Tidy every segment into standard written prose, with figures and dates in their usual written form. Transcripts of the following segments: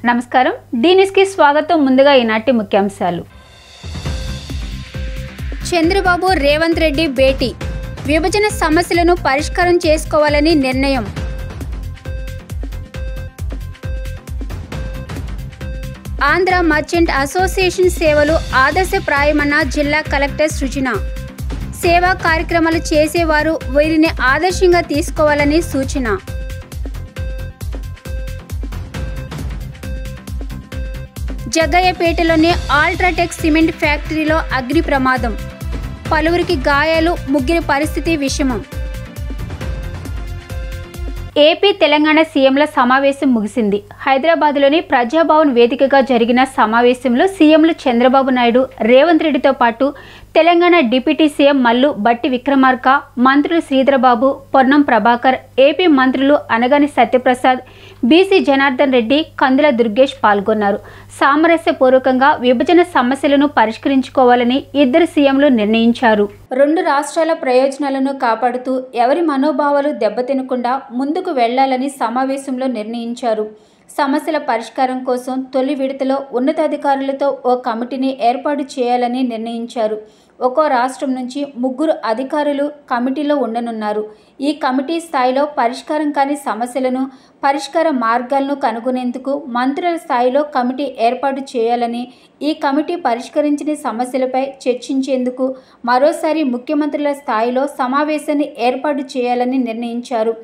నమస్కారం D news కి స్వాగతం ముందుగా ఈనాటి ముఖ్యాంశాలు చంద్రబాబు రేవంత్ రెడ్డి భేటీ విభజన సమస్యలను పరిష్కారం చేసుకోవాలని నిర్ణయం ఆంధ్ర మర్చెంట్ అసోసియేషన్ సేవలు ఆదర్శప్రాయమన్న జిల్లా కలెక్టర్ సృజన సేవా కార్యక్రమాలు చేసేవారు వీరిని ఆదర్శంగా తీసుకోవాలని సూచన జగ్గయ్యపేటలోని అల్ట్రాటెక్ సిమెంట్ ఫ్యాక్టరీలో అగ్ని ప్రమాదం పలువురికి గాయాలు ముగ్గురి పరిస్థితి విషమం ఏపీ తెలంగాణ సీఎంల సమావేశం ముగిసింది. హైదరాబాద్లోని ప్రజాభవన్ వేదికగా జరిగిన సమావేశంలో సీఎంలు చంద్రబాబు నాయుడు, రేవంత్ రెడ్డితో పాటు తెలంగాణ డిప్యూటీ సీఎం మల్లు భట్టి విక్రమార్క, మంత్రులు శ్రీధరబాబు, పొన్నం ప్రభాకర్, ఏపీ మంత్రులు అనగాని సత్యప్రసాద్, బీసీ జనార్దన్ రెడ్డి, కందుల దుర్గేష్ పాల్గొన్నారు. సామరస్యపూర్వకంగా విభజన సమస్యలను పరిష్కరించుకోవాలని ఇద్దరు సీఎంలు నిర్ణయించారు. రెండు రాష్ట్రాల ప్రయోజనాలను కాపాడుతూ ఎవరి మనోభావాలు దెబ్బతినకుండా ముందుకు వెళ్లాలని సమావేశంలో నిర్ణయించారు. సమస్యల పరిష్కారం కోసం తొలి విడతలో ఉన్నతాధికారులతో ఓ కమిటీని ఏర్పాటు చేయాలని నిర్ణయించారు. ఒక్కో రాష్ట్రం నుంచి 3 అధికారులు కమిటీలో ఉండనున్నారు. ఈ కమిటీ స్థాయిలో పరిష్కారం కాని సమస్యలను, పరిష్కార మార్గాలను కనుగొనేందుకు మంత్రుల స్థాయిలో కమిటీ ఏర్పాటు చేయాలని, ఈ కమిటీ పరిష్కరించిన సమస్యలపై చర్చించేందుకు మరోసారి ముఖ్యమంత్రుల స్థాయిలో సమావేశాన్ని ఏర్పాటు చేయాలని నిర్ణయించారు.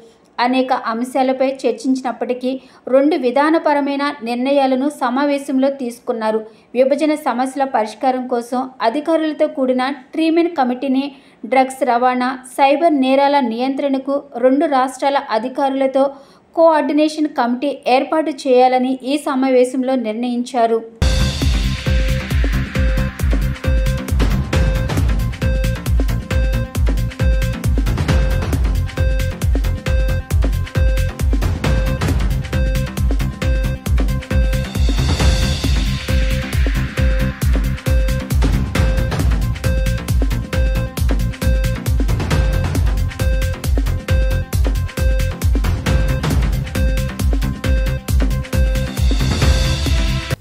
అనేక అంశాలపై చర్చించినప్పటికీ 2 విధానపరమైన నిర్ణయాలను సమావేశంలో తీసుకున్నారు. విభజన సమస్యల పరిష్కారం కోసం అధికారులతో కూడిన ట్రీమెన్ కమిటీని, డ్రగ్స్ రవాణా, సైబర్ నేరాల నియంత్రణకు 2 రాష్ట్రాల అధికారులతో కోఆర్డినేషన్ కమిటీ ఏర్పాటు చేయాలని ఈ సమావేశంలో నిర్ణయించారు.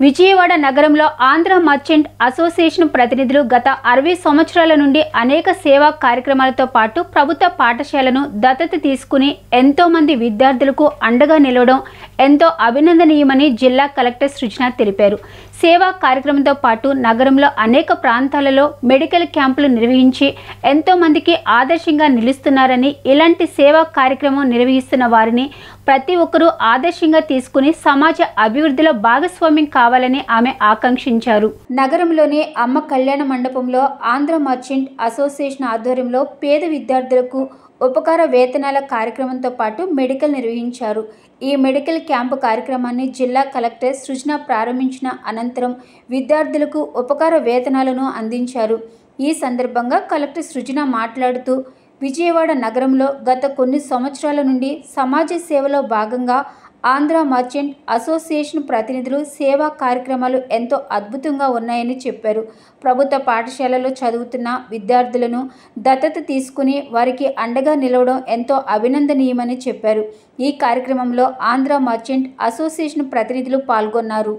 విజయవాడ నగరంలో ఆంధ్ర మర్చెంట్ అసోసియేషన్ ప్రతినిధులు గత 60 సంవత్సరాల నుండి అనేక సేవా కార్యక్రమాలతో పాటు ప్రభుత్వ పాఠశాలను దత్తత తీసుకుని ఎంతో మంది విద్యార్థులకు అండగా నిలవడం ఎంతో అభినందనీయమని జిల్లా కలెక్టర్ సృజన తెలిపారు. సేవా కార్యక్రమంతో పాటు నగరంలో అనేక ప్రాంతాలలో మెడికల్ క్యాంపులు నిర్వహించి ఎంతో మందికి ఆదర్శంగా నిలుస్తున్నారని, ఇలాంటి సేవా కార్యక్రమం నిర్వహిస్తున్న వారిని ప్రతి ఒక్కరూ ఆదర్శంగా తీసుకుని సమాజ అభివృద్ధిలో భాగస్వామ్యం కావాలని ఆమె ఆకాంక్షించారు. నగరంలోని అమ్మ కళ్యాణ మండపంలో ఆంధ్ర మర్చెంట్ అసోసియేషన్ ఆధ్వర్యంలో పేద విద్యార్థులకు ఉపకార వేతనాల కార్యక్రమంతో పాటు మెడికల్ నిర్వహించారు. ఈ మెడికల్ క్యాంపు కార్యక్రమాన్ని జిల్లా కలెక్టర్ సృజన ప్రారంభించిన అనంతరం విద్యార్థులకు ఉపకార వేతనాలను అందించారు. ఈ సందర్భంగా కలెక్టర్ సృజన మాట్లాడుతూ, విజయవాడ నగరంలో గత కొన్ని సంవత్సరాల నుండి సమాజ సేవలో భాగంగా ఆంధ్ర మర్చెంట్ అసోసియేషన్ ప్రతినిధులు సేవా కార్యక్రమాలు ఎంతో అద్భుతంగా ఉన్నాయని చెప్పారు. ప్రభుత్వ పాఠశాలలో చదువుతున్న విద్యార్థులను దత్తత తీసుకుని వారికి అండగా నిలవడం ఎంతో అభినందనీయమని చెప్పారు. ఈ కార్యక్రమంలో ఆంధ్ర మర్చెంట్ అసోసియేషన్ ప్రతినిధులు పాల్గొన్నారు.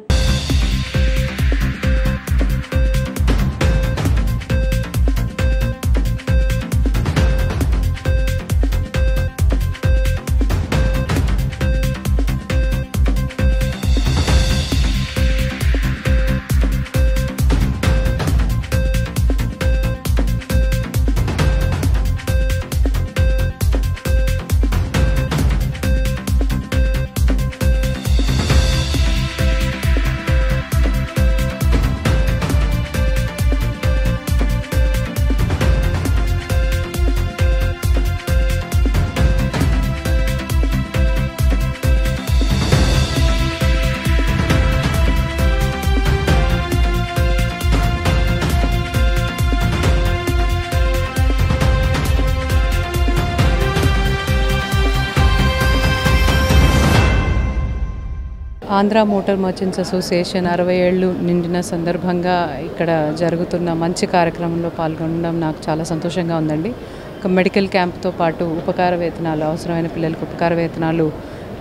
ఆంధ్ర మోటార్ మర్చెంట్స్ అసోసియేషన్ 60 ఏళ్ళు నిండిన సందర్భంగా ఇక్కడ జరుగుతున్న మంచి కార్యక్రమంలో పాల్గొనడం నాకు చాలా సంతోషంగా ఉందండి. ఒక మెడికల్ క్యాంప్తో పాటు ఉపకార వేతనాలు, అవసరమైన పిల్లలకు ఉపకార వేతనాలు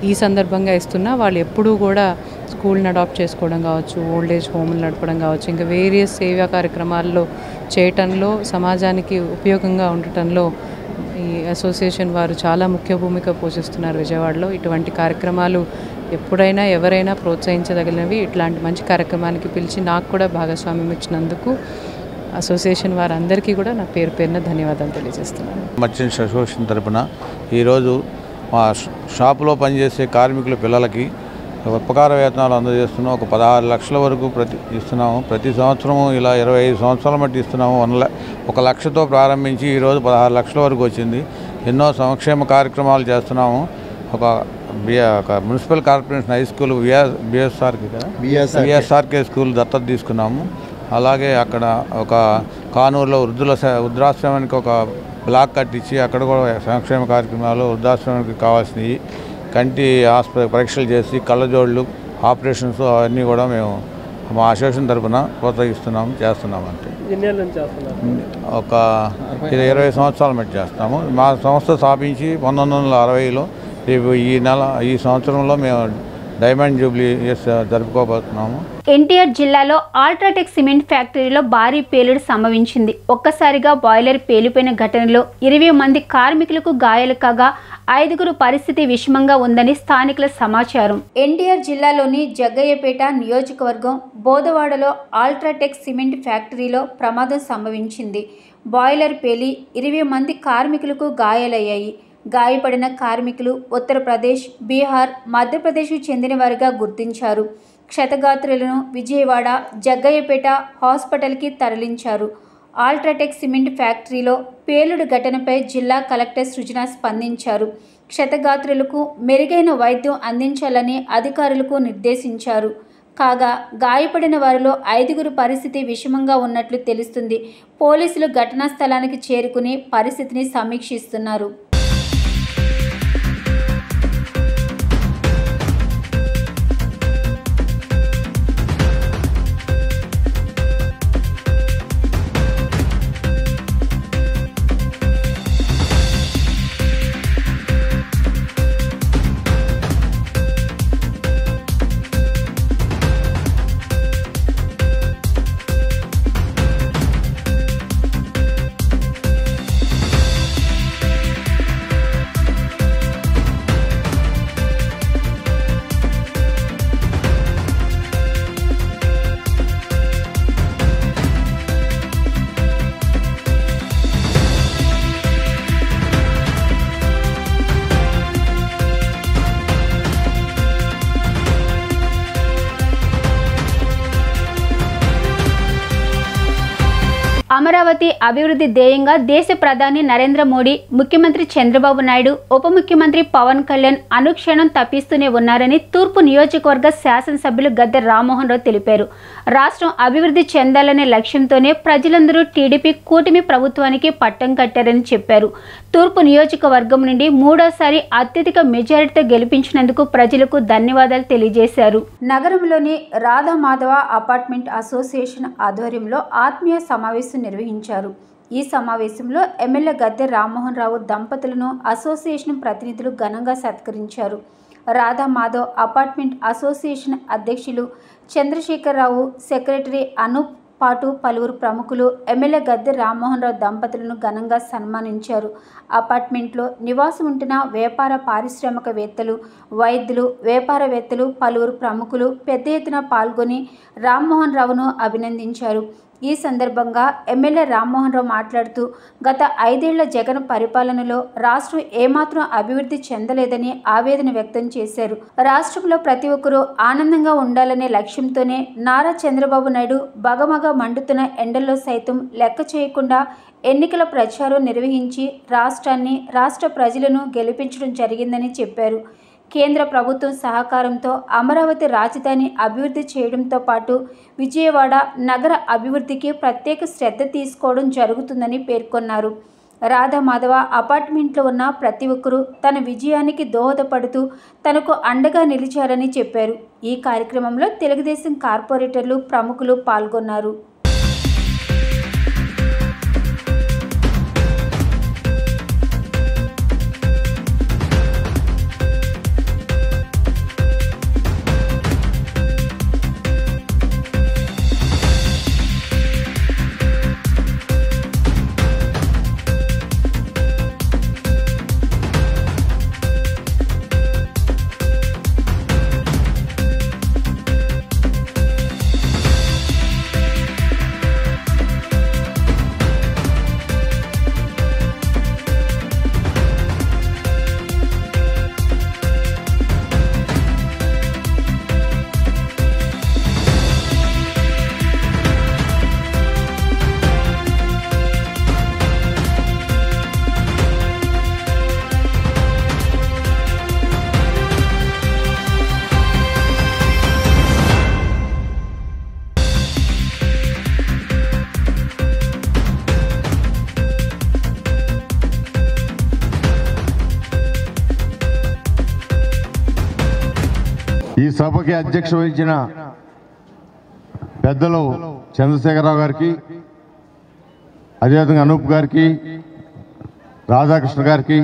ఈ సందర్భంగా ఇస్తున్నా వాళ్ళు ఎప్పుడూ కూడా స్కూల్ని అడాప్ట్ చేసుకోవడం కావచ్చు, ఓల్డ్ ఏజ్ హోమ్లు నడపడం కావచ్చు, ఇంకా వేరియస్ సేవా కార్యక్రమాల్లో చేయటంలో, సమాజానికి ఉపయోగంగా ఉండటంలో ఈ అసోసియేషన్ వారు చాలా ముఖ్య భూమిక పోషిస్తున్నారు విజయవాడలో. ఇటువంటి కార్యక్రమాలు ఎప్పుడైనా ఎవరైనా ప్రోత్సహించదగినవి. ఇట్లాంటి మంచి కార్యక్రమానికి పిలిచి నాకు కూడా భాగస్వామ్యం ఇచ్చినందుకు అసోసియేషన్ వారందరికీ కూడా నా పేరు పేరున ధన్యవాదాలు తెలియజేస్తున్నాను. మర్చెంట్స్ అసోసియేషన్ తరపున ఈరోజు మా షాపులో పనిచేసే కార్మికుల పిల్లలకి ఉపకార వేతనాలు అందజేస్తున్నాం. ఒక 16 లక్షల వరకు ఇస్తున్నాము. ప్రతి సంవత్సరము ఇలా 25 సంవత్సరాల మట్టి ఇస్తున్నాము. 1 లక్షతో ప్రారంభించి ఈరోజు 16 లక్షల వరకు వచ్చింది. ఎన్నో సంక్షేమ కార్యక్రమాలు చేస్తున్నాము. ఒక municipal corporation high school BSRK school దత్తత తీసుకున్నాము. అలాగే అక్కడ ఒక కానూరులో వృద్ధాశ్రమానికి ఒక బ్లాక్ కట్టించి అక్కడ కూడా సంక్షేమ కార్యక్రమాలు, వృద్ధాశ్రమానికి కావాల్సినవి కంటి పరీక్షలు చేసి కళ్ళజోళ్ళు ఆపరేషన్స్ అవన్నీ కూడా మేము మా అసోసియేషన్ తరఫున ప్రోత్సహిస్తున్నాము, చేస్తున్నాము. అంటే ఒక 20 సంవత్సరాల మట్టి చేస్తాము. మా సంస్థ స్థాపించి 1960లో ఈ సంవత్సరంలో మేము డైమండ్ జూబ్లీ జరుపుకోబోతున్నాము. ఎన్టీఆర్ జిల్లాలో అల్ట్రాటెక్ సిమెంట్ ఫ్యాక్టరీలో భారీ పేలుడు సంభవించింది. ఒక్కసారిగా బాయిలర్ పేలిపోయిన ఘటనలో 20 మంది కార్మికులకు గాయాలు కాగా 5గురు పరిస్థితి విషమంగా ఉందని స్థానికుల సమాచారం. ఎన్టీఆర్ జిల్లాలోని జగ్గయ్యపేట నియోజకవర్గం బోదవాడలో అల్ట్రాటెక్ సిమెంట్ ఫ్యాక్టరీలో ప్రమాదం సంభవించింది. బాయిలర్ పేలి 20 మంది కార్మికులకు గాయాలయ్యాయి. గాయపడిన కార్మికులు ఉత్తరప్రదేశ్, బీహార్, మధ్యప్రదేశ్కు చెందిన వారిగా గుర్తించారు. క్షతగాత్రులను విజయవాడ, జగ్గయ్యపేట హాస్పిటల్కి తరలించారు. అల్ట్రాటెక్ సిమెంట్ ఫ్యాక్టరీలో పేలుడు ఘటనపై జిల్లా కలెక్టర్ సృజన స్పందించారు. క్షతగాత్రులకు మెరుగైన వైద్యం అందించాలని అధికారులకు నిర్దేశించారు. కాగా గాయపడిన వారిలో 5గురు పరిస్థితి విషమంగా ఉన్నట్లు తెలుస్తుంది. పోలీసులు ఘటనా స్థలానికి చేరుకుని పరిస్థితిని సమీక్షిస్తున్నారు. అమరావతి అభివృద్ధి ధ్యేయంగా దేశ ప్రధాని నరేంద్ర మోడీ, ముఖ్యమంత్రి చంద్రబాబు నాయుడు, ఉప ముఖ్యమంత్రి పవన్ కళ్యాణ్ అనుక్షణం తప్పిస్తూనే ఉన్నారని తూర్పు నియోజకవర్గ శాసనసభ్యులు గద్దె రామ్మోహన్ రావు తెలిపారు. రాష్ట్రం అభివృద్ధి చెందాలనే లక్ష్యంతోనే ప్రజలందరూ టీడీపీ కూటమి ప్రభుత్వానికి పట్టం కట్టారని చెప్పారు. తూర్పు నియోజకవర్గం నుండి మూడోసారి అత్యధిక మెజారిటీతో గెలిపించినందుకు ప్రజలకు ధన్యవాదాలు తెలియజేశారు. నగరంలోని రాధామాధవ అపార్ట్మెంట్ అసోసియేషన్ ఆధ్వర్యంలో ఆత్మీయ సమావేశం నిర్వహించారు. ఈ సమావేశంలో ఎమ్మెల్యే గద్దె రామ్మోహన్ రావు దంపతులను అసోసియేషన్ ప్రతినిధులు ఘనంగా సత్కరించారు. రాధామాధవ్ అపార్ట్మెంట్ అసోసియేషన్ అధ్యక్షులు చంద్రశేఖరరావు, సెక్రటరీ అనూప్ పాటు పలువురు ప్రముఖులు ఎమ్మెల్యే గద్దె రామ్మోహన్ రావు దంపతులను ఘనంగా సన్మానించారు. అపార్ట్మెంట్లో నివాసం ఉంటున్న వ్యాపార పారిశ్రామికవేత్తలు, వైద్యులు, వ్యాపారవేత్తలు, పలువురు ప్రముఖులు పెద్ద ఎత్తున పాల్గొని రామ్మోహన్ రావును అభినందించారు. ఈ సందర్భంగా ఎమ్మెల్యే రామ్మోహన్ రావు మాట్లాడుతూ గత 5 ఏళ్ల జగన్ పరిపాలనలో రాష్ట్రం ఏమాత్రం అభివృద్ధి చెందలేదని ఆవేదన వ్యక్తం చేశారు. రాష్ట్రంలో ప్రతి ఒక్కరూ ఆనందంగా ఉండాలనే లక్ష్యంతోనే నారా చంద్రబాబు నాయుడు బగమగ మండుతున్న ఎండల్లో సైతం లెక్క చేయకుండా ఎన్నికల ప్రచారం నిర్వహించి రాష్ట్ర ప్రజలను గెలిపించడం జరిగిందని చెప్పారు. కేంద్ర ప్రభుత్వం సహకారంతో అమరావతి రాజధాని అభివృద్ధి చేయడంతో పాటు విజయవాడ నగర అభివృద్ధికి ప్రత్యేక శ్రద్ధ తీసుకోవడం జరుగుతుందని పేర్కొన్నారు. రాధామాధవ అపార్ట్మెంట్లో ఉన్న ప్రతి ఒక్కరూ తన విజయానికి దోహదపడుతూ తనకు అండగా నిలిచారని చెప్పారు. ఈ కార్యక్రమంలో తెలుగుదేశం కార్పొరేటర్లు, ప్రముఖులు పాల్గొన్నారు. సభకి అధ్యక్ష వహించిన పెద్దలు చంద్రశేఖరరావు గారికి, అదేవిధంగా అనూప్ గారికి, రాధాకృష్ణ గారికి,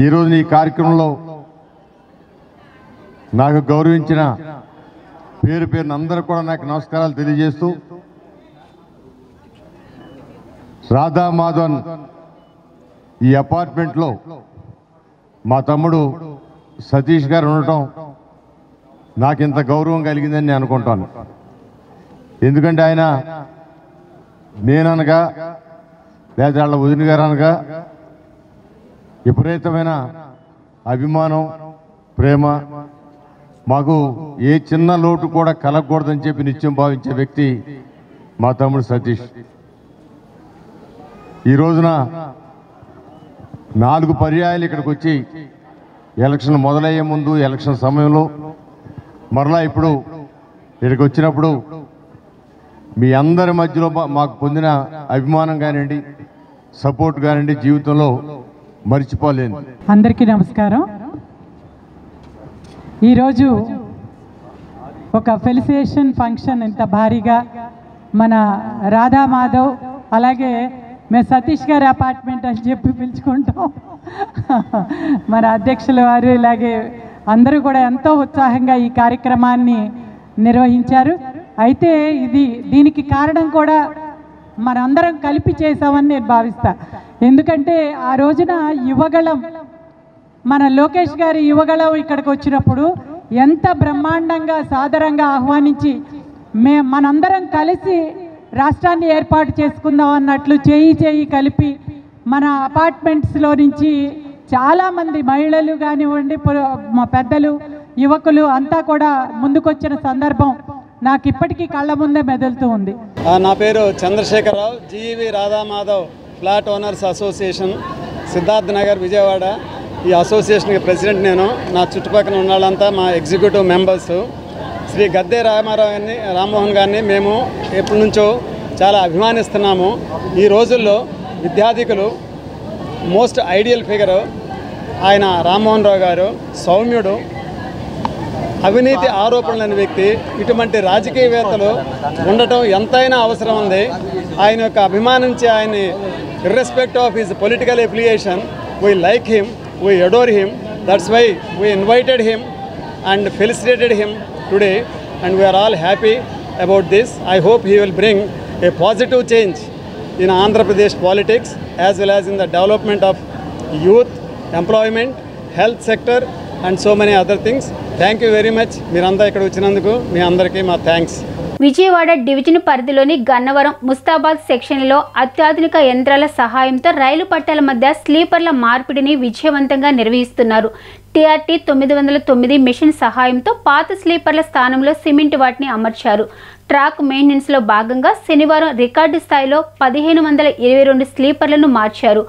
ఈరోజు ఈ కార్యక్రమంలో నాకు గౌరవించిన పేరు పేరున అందరూ కూడా నాకు నమస్కారాలు తెలియజేస్తూ, రాధా మాధవన్ ఈ అపార్ట్మెంట్లో మా తమ్ముడు సతీష్ గారు ఉండటం నాకు ఇంత గౌరవం కలిగిందని నేను అనుకుంటాను. ఎందుకంటే ఆయన నేననగా లేదా వాళ్ళ వదిన గారు అనగా విపరీతమైన అభిమానం, ప్రేమ, మాకు ఏ చిన్న లోటు కూడా కలగకూడదని చెప్పి నిత్యం భావించే వ్యక్తి మా తమ్ముడు సతీష్. ఈ రోజున 4 పర్యాయాలు ఇక్కడికి వచ్చి ఎలక్షన్ మొదలయ్యే ముందు, ఎలక్షన్ సమయంలో, మరలా ఇప్పుడు ఇక్కడికి వచ్చినప్పుడు మీ అందరి మధ్యలో మాకు పొందిన అభిమానం కానివ్వండి, సపోర్ట్ కానివ్వండి జీవితంలో మర్చిపోలేను. అందరికీ నమస్కారం. ఈరోజు ఒక ఫెలిసిటేషన్ ఫంక్షన్ ఇంత భారీగా మన రాధా మాధవ్, అలాగే మేము సతీష్ గారి అపార్ట్మెంట్ అని చెప్పి పిలుచుకుంటాం, మన అధ్యక్షుల వారు, ఇలాగే అందరూ కూడా ఎంతో ఉత్సాహంగా ఈ కార్యక్రమాన్ని నిర్వహించారు. అయితే దీనికి కారణం కూడా మనందరం కలిపి చేసామని నేను భావిస్తా. ఎందుకంటే ఆ రోజున యువగళం, మన లోకేష్ గారి యువగళం ఇక్కడికి వచ్చినప్పుడు ఎంత బ్రహ్మాండంగా సాదరంగా ఆహ్వానించి మనందరం కలిసి రాష్ట్రాన్ని ఏర్పాటు చేసుకుందాం అన్నట్లు చేయి కలిపి మన అపార్ట్మెంట్స్లో నుంచి చాలామంది మహిళలు కానివ్వండి, మా పెద్దలు, యువకులు అంతా కూడా ముందుకొచ్చిన సందర్భం నాకు ఇప్పటికీ కళ్ళ ముందే మెదులుతూ ఉంది. నా పేరు Chandrasekhararao, GV Radhamadhav flat owners association, Siddharth Nagar, Vijayawada. ఈ అసోసియేషన్కి ప్రెసిడెంట్ నేను. నా చుట్టుపక్కల ఉన్న వాళ్ళంతా మా ఎగ్జిక్యూటివ్ మెంబర్స్. శ్రీ గద్దె రామ్మోహన్ గారిని మేము ఎప్పటి నుంచో చాలా అభిమానిస్తున్నాము. ఈ రోజుల్లో విద్యాధికులు మోస్ట్ ఐడియల్ ఫిగరు ఆయన రామ్మోహన్ రావు గారు. సౌమ్యుడు, అవినీతి ఆరోపణలు లేని వ్యక్తి. ఇటువంటి రాజకీయవేత్తలు ఉండటం ఎంతైనా అవసరం ఉంది. ఆయన యొక్క అభిమానించి ఆయన్ని irrespective of his political affiliation, we like him, we adore him. That's why we invited him and felicitated him today, and we are all happy about this. I hope he will bring a positive change in Andhra Pradesh politics as well as in the development of youth, employment, health sector and so many other things. Thank you very much. మీరంతా ఇక్కడ వచ్చినందుకు మీ అందరికీ మా thanks. Vijayawada division పరిధిలోని గన్నవరం, ముస్తాబాద్ సెక్షన్లలో అత్యాధునిక యంత్రాల సహాయంతో రైలు పట్టాల మధ్య స్లీపర్ల మార్పిడిని విజయవంతంగా నిర్వహిస్తున్నారు. TRT 909 మిషన్ సహాయంతో పాత స్లీపర్ల స్థానంలో సిమెంట్ వాటిని అమర్చారు. ట్రాక్ మెయింటెనెన్స్లో భాగంగా శనివారం రికార్డు స్థాయిలో 1522 స్లీపర్లను మార్చారు.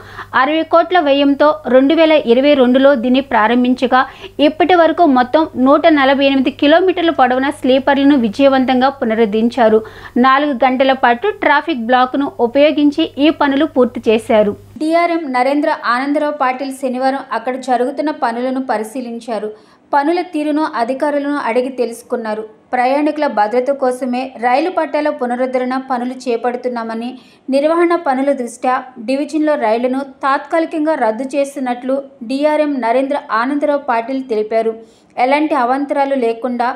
60 కోట్ల వ్యయంతో 2022లో దీన్ని ప్రారంభించగా ఇప్పటి వరకు మొత్తం 148 కిలోమీటర్ల పొడవున స్లీపర్లను విజయవంతంగా పునరుద్ధరించారు. 4 గంటల పాటు ట్రాఫిక్ బ్లాక్ను ఉపయోగించి ఈ పనులు పూర్తి చేశారు. DRM నరేంద్ర ఆనందరావు పాటిల్ శనివారం అక్కడ జరుగుతున్న పనులను పరిశీలించారు. పనుల తీరును అధికారులను అడిగి తెలుసుకున్నారు. ప్రయాణికుల భద్రత కోసమే రైలు పట్టాల పునరుద్ధరణ పనులు చేపడుతున్నామని, నిర్వహణ పనుల దృష్ట్యా డివిజన్లో రైళ్లను తాత్కాలికంగా రద్దు చేస్తున్నట్లు DRM నరేంద్ర ఆనందరావు పాటిల్ తెలిపారు. ఎలాంటి అవాంతరాలు లేకుండా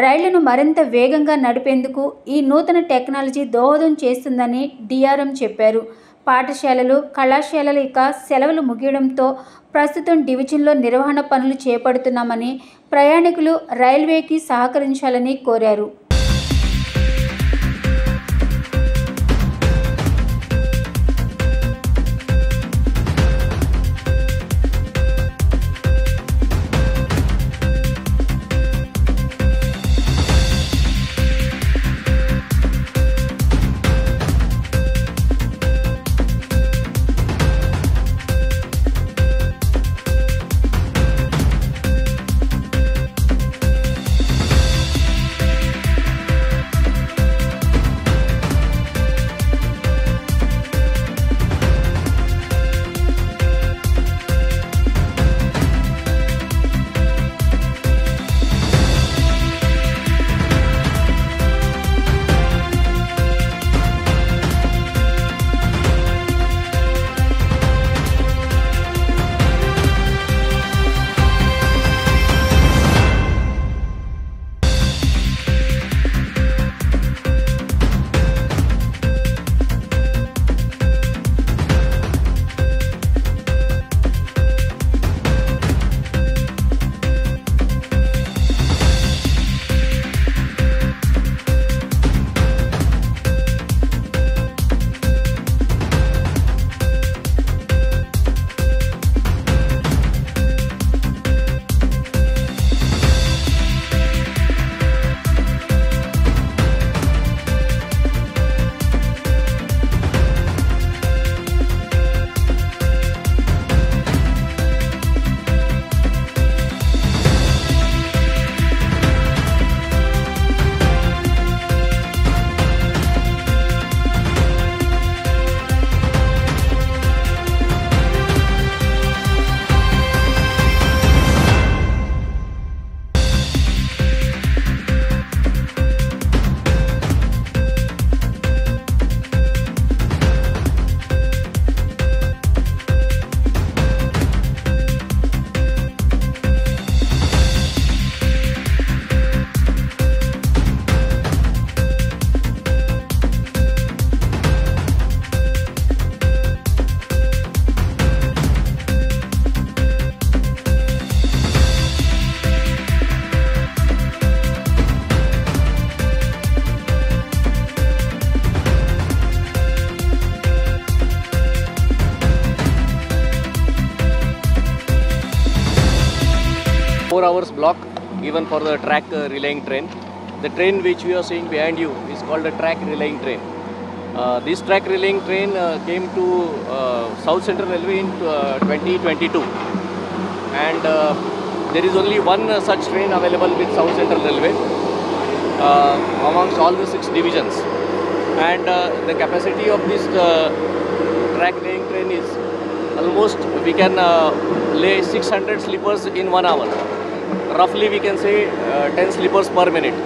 రైళ్లను మరింత వేగంగా నడిపేందుకు ఈ నూతన టెక్నాలజీ దోహదం చేస్తుందని DRM చెప్పారు. పాఠశాలలు, కళాశాలలు ఇక సెలవులు ముగియడంతో ప్రస్తుతం డివిజన్లో నిర్వహణ పనులు చేపడుతున్నామని, ప్రయాణికులు రైల్వేకి సహకరించాలని కోరారు. 4 hours block even for the track relaying train. The train which we are seeing behind you is called a track relaying train. This track relaying train came to South Central Railway in 2022, and there is only one such train available with South Central Railway amongst all the 6 divisions, and the capacity of this track laying train is almost we can lay 600 sleepers in 1 hour. Roughly we can say 10 sleepers per minute,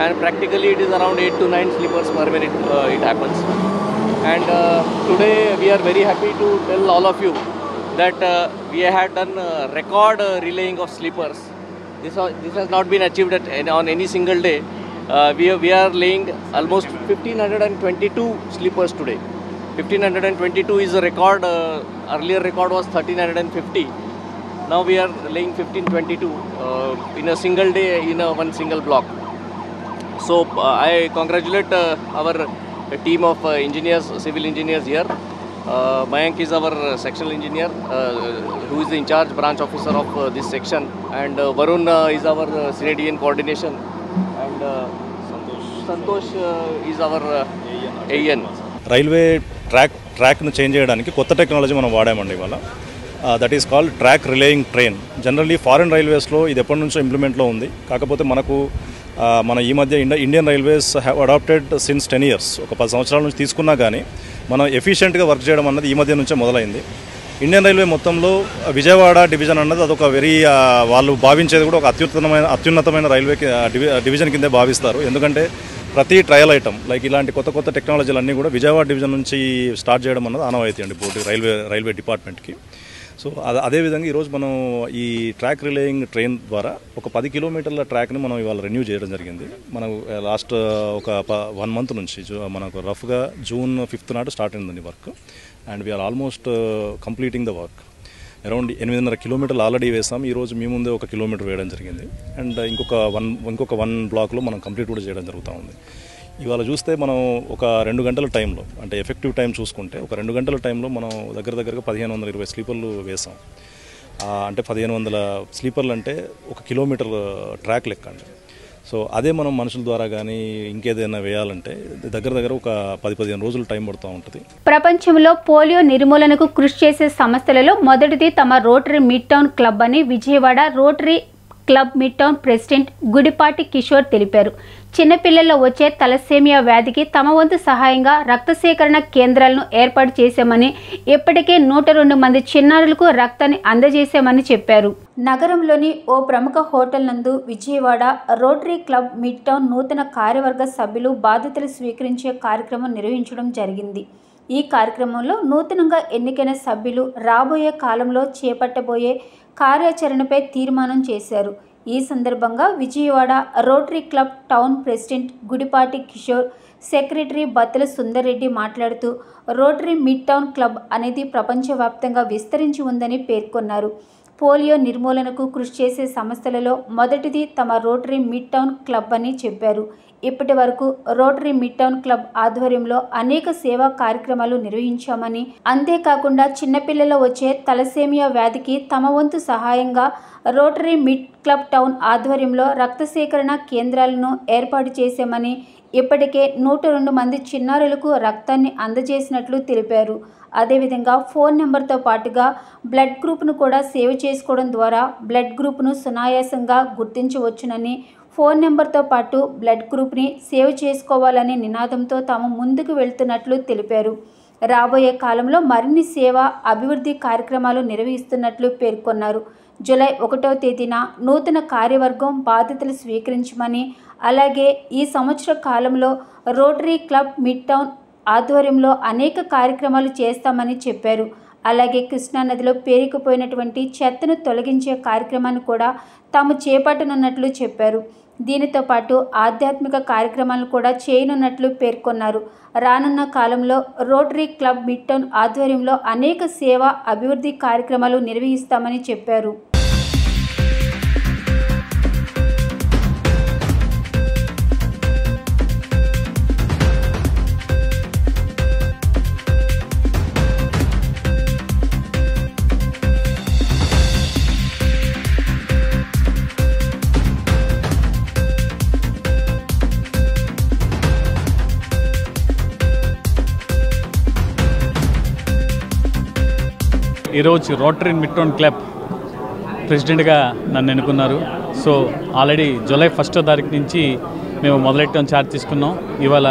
and practically it is around 8 to 9 sleepers per minute it happens. And today we are very happy to tell all of you that we had done record relaying of sleepers. This has not been achieved on any single day. We are laying almost 1522 sleepers today. 1522 is a record. Earlier record was 1350. Now we are laying 1522 in a single day in one single block. So I congratulate our team of engineers, civil engineers here. Mayank is our sectional engineer who is the in charge branch officer of this section, and Varun is our CDN coordination, and Santosh is our AN. Railway ట్రాక్ను change చేయడానికి కొత్త technology మనం వాడామండి ఇవాళ. That is called track relaying train. Generally foreign రైల్వేస్లో ఇది ఎప్పటి నుంచో ఇంప్లిమెంట్లో ఉంది. కాకపోతే మనకు మన ఈ మధ్య Indian railways have adapted since 10 years, ఒక 10 సంవత్సరాల నుంచి తీసుకున్నా కానీ మనం ఎఫిషియెంట్గా వర్క్ చేయడం అన్నది ఈ మధ్య నుంచే మొదలైంది. ఇండియన్ రైల్వే మొత్తంలో విజయవాడ డివిజన్ అన్నది అదొక వెరీ వాళ్ళు భావించేది కూడా ఒక అత్యున్నతమైన రైల్వే డివిజన్ కిందే భావిస్తారు. ఎందుకంటే ప్రతి ట్రయల్ ఐటమ్ లైక్ ఇలాంటి కొత్త కొత్త టెక్నాలజీలు అన్నీ కూడా విజయవాడ డివిజన్ నుంచి స్టార్ట్ చేయడం అన్నది ఆనవాయితీ అండి బోర్డు రైల్వే డిపార్ట్మెంట్కి. సో అదేవిధంగా ఈరోజు మనం ఈ ట్రాక్ రిలేయింగ్ ట్రైన్ ద్వారా ఒక 10 kilometers ట్రాక్ని మనం ఇవాళ రెన్యూ చేయడం జరిగింది. మనం లాస్ట్ ఒక 1 month నుంచి మనకు రఫ్గా June 5th నాడు స్టార్ట్ అయిందండి work, and we are almost completing the work. Around 8.5 kilometers already వేసాం. ఈరోజు మీ ముందే 1 kilometer వేయడం జరిగింది, అండ్ ఇంకొక 1 blockలో మనం కంప్లీట్ కూడా చేయడం జరుగుతూ ఉంది. ఇవాళ చూస్తే మనం ఒక 2 గంటల టైంలో, అంటే ఎఫెక్టివ్ టైం చూసుకుంటే ఒక 2 గంటల టైంలో మనం దగ్గరగా 1520 స్లీపర్లు వేసాం. అంటే 1500 స్లీపర్లు అంటే 1 kilometer ట్రాక్ లెక్క అండి. సో అదే మనం మనుషుల ద్వారా కానీ ఇంకేదైనా వేయాలంటే దగ్గర ఒక 10-15 రోజులు టైం పడుతూ ఉంటుంది. ప్రపంచంలో పోలియో నిర్మూలనకు కృషి చేసే సంస్థలలో మొదటిది తమ రోటరీ మిడ్ టౌన్ క్లబ్ అని Vijayawada rotary club mid town president Gudipati Kishore తెలిపారు. చిన్నపిల్లల్లో వచ్చే తలసేమియా వ్యాధికి తమ వంతు సహాయంగా రక్త సేకరణ కేంద్రాలను ఏర్పాటు చేశామని, ఇప్పటికే 102 మంది చిన్నారులకు రక్తాన్ని అందజేశామని చెప్పారు. నగరంలోని ఓ ప్రముఖ హోటల్ నందు Vijayawada rotary club mid town నూతన కార్యవర్గ సభ్యులు బాధ్యతలు స్వీకరించే కార్యక్రమం నిర్వహించడం జరిగింది. ఈ కార్యక్రమంలో నూతనంగా ఎన్నికైన సభ్యులు రాబోయే కాలంలో చేపట్టబోయే కార్యాచరణపై తీర్మానం చేశారు. ఈ సందర్భంగా Vijayawada rotary club town president Gudipati Kishore, secretary Battala Sundar Reddy మాట్లాడుతూ రోటరీ మిడ్ టౌన్ క్లబ్ అనేది ప్రపంచవ్యాప్తంగా విస్తరించి ఉందని పేర్కొన్నారు. పోలియో నిర్మూలనకు కృషి చేసే సంస్థలలో మొదటిది తమ రోటరీ మిడ్ టౌన్ క్లబ్ అని చెప్పారు. ఇప్పటి వరకు రోటరీ మిడ్ టౌన్ క్లబ్ ఆధ్వర్యంలో అనేక సేవా కార్యక్రమాలు నిర్వహించామని, అంతేకాకుండా చిన్నపిల్లల్లో వచ్చే తలసేమియా వ్యాధికి తమ వంతు సహాయంగా రోటరీ మిడ్ క్లబ్ టౌన్ ఆధ్వర్యంలో రక్త సేకరణ కేంద్రాలను ఏర్పాటు చేశామని, ఇప్పటికే 102 మంది చిన్నారులకు రక్తాన్ని అందజేసినట్లు తెలిపారు. అదేవిధంగా ఫోన్ నెంబర్తో పాటుగా బ్లడ్ గ్రూప్ను కూడా సేవ్ చేసుకోవడం ద్వారా బ్లడ్ గ్రూప్ను సునాయాసంగా గుర్తించవచ్చునని, ఫోన్ నెంబర్తో పాటు బ్లడ్ గ్రూప్ని సేవ్ చేసుకోవాలనే నినాదంతో తాము ముందుకు వెళ్తున్నట్లు తెలిపారు. రాబోయే కాలంలో మరిన్ని సేవా అభివృద్ధి కార్యక్రమాలు నిర్వహిస్తున్నట్లు పేర్కొన్నారు. జూలై 1వ తేదీన నూతన కార్యవర్గం బాధ్యతలు స్వీకరించమని, అలాగే ఈ సంవత్సర కాలంలో రోటరీ క్లబ్ మిడ్ టౌన్ ఆధ్వర్యంలో అనేక కార్యక్రమాలు చేస్తామని చెప్పారు. అలాగే కృష్ణానదిలో పేరుకుపోయినటువంటి చెత్తను తొలగించే కార్యక్రమాన్ని కూడా తాము చేపట్టనున్నట్లు చెప్పారు. దీనితో పాటు ఆధ్యాత్మిక కార్యక్రమాలను కూడా చేయనున్నట్లు పేర్కొన్నారు. రానున్న కాలంలో రోటరీ క్లబ్ మిడ్ టౌన్ ఆధ్వర్యంలో అనేక సేవా అభివృద్ధి కార్యక్రమాలు నిర్వహిస్తామని చెప్పారు. ఈరోజు రోటరీ మిడ్ టౌన్ క్లబ్ ప్రెసిడెంట్గా నన్ను ఎన్నుకున్నారు. సో ఆల్రెడీ జూలై 1వ తారీఖు నుంచి మేము మొదలెట్టడం ఛార్జ్ తీసుకున్నాం. ఇవాళ